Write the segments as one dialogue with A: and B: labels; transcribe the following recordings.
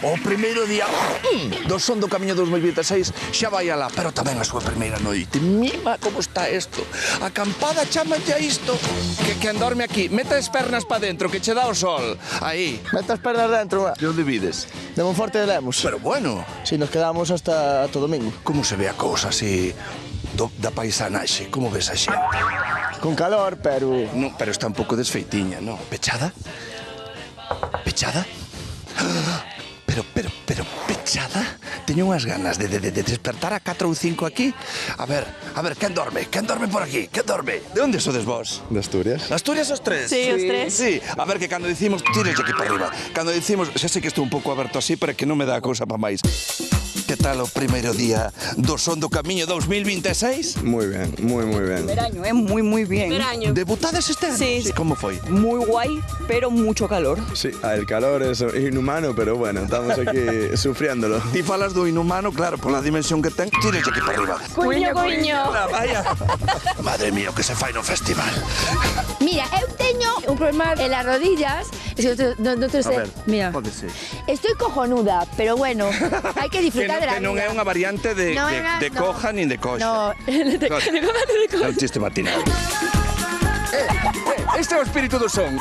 A: O primeiro día do Son do Camiño 2026 xa vai alá, pero tamén a súa primeira noite. Mima como está isto. Acampada chamanlle a isto. Que quen dorme aquí, meta as pernas pa dentro, que che dá o sol. Aí.
B: Mete as pernas dentro,
A: De onde vides?
B: de Monforte de Lemos.
A: Pero bueno,
B: Si nos quedamos hasta o domingo.
A: como se ve a cousa así da paisanaxe? Como ves a xente?
B: Con calor, pero...
A: No, pero está un pouco desfeitiña, no? Pechada? Pechada? Pero, pechada? Teño unhas ganas de despertar a 4 ou 5 aquí. A ver, quen dorme? Quen dorme por aquí? Quen dorme? De onde sodes vos?
C: De Asturias.
A: Asturias os tres?
D: Sí, os tres.
A: Sí, a ver que cando dicimos, tires aquí para arriba. Cando dicimos, xa sei que estou un pouco aberto así, pero é que non me dá a cousa para máis. Que tal o primeiro día do Son do Camiño 2026?
C: Muy bien, muy bien.
E: Veraño, muy bien.
D: Veraño.
A: Debutades este ano?
D: Sí.
A: Como foi?
E: Muy guay, pero mucho calor.
C: Sí, el calor es inhumano, pero bueno, estamos aquí sufriéndolo.
A: Ti falas do inhumano, claro, pola dimensión que ten, tires aquí para arriba.
D: Cuño.
A: Vaya. Madre mía, o que se fai no festival.
F: Mira, eu teño un problema en las rodillas. Es que no te sé. Mira,
A: pode ser.
F: estoy cojonuda, pero bueno, hay que disfrutar de la
A: Que non é
F: vida.
A: unha variante de
F: No,
A: coja nin de coxa.
F: No,
A: É un chiste matinal. Este é o espírito do son.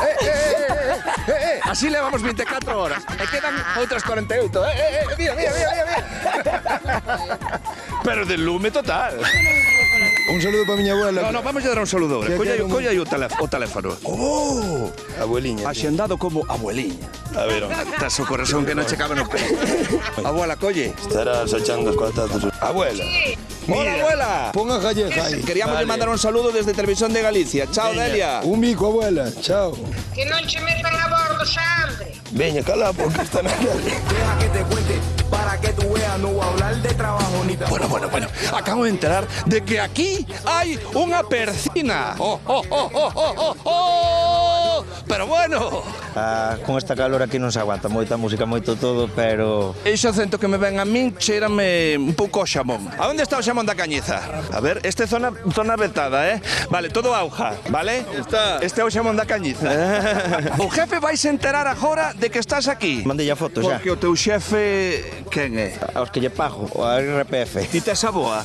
A: Así levamos 24 horas. E quedan outras 48. Mira. Pero de lume total.
C: Un saludo para mi abuela.
A: No, vamos a dar un saludo ahora. Colla aí o teléfono. Oh,
C: Abueliña.
A: axendado como abueliña. A ver, estás o corazón que non che cabe no peito. Abuela, colle.
C: Estarás echando patatas.
A: Abuela. Hola, abuela.
C: Ponga galleja ahí.
A: Queríamos mandar un saludo desde Televisión de Galicia. Chao, Delia.
C: Un bico, abuela. Chao.
G: Que non che metan a bordo, Sandre.
C: Veña, cala, porque está na calle.
H: Deja que te cuente para que tú veas, no voy a hablar de trabajo ni tampoco.
A: Bueno. Acabo de enterar de que aquí hai unha percina. Oh. Pero bueno.
I: Con esta calor aquí non se aguanta moita música, moito todo, pero...
A: Ese acento que me ven a min cheirame un pouco ao xamón. A onde está o xamón da Cañiza? A ver, este zona vetada, Vale, todo auja, vale?
C: Está.
A: Este é o xamón da Cañiza. O jefe vais enterar agora de que estás aquí.
I: Mandei a foto xa.
A: Porque o teu xefe, quen é?
I: Aos que lle pago, o RPF.
A: Ti tes a boa?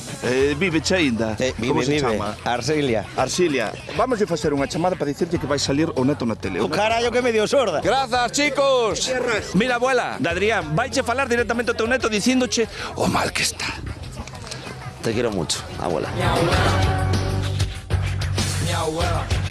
A: Vive che aínda? Como se chama?
I: Arcelia.
A: Arsilia, vamos a facer unha chamada para dicirte que vai salir o neto na tele.
I: O carallo que me dio sorda.
A: Grazas, chicos. Mira, abuela, de Adrián, vaiche falar directamente ao teu neto dicíndoche o mal que está.
I: Te quiero mucho, abuela.
H: Mi abuela.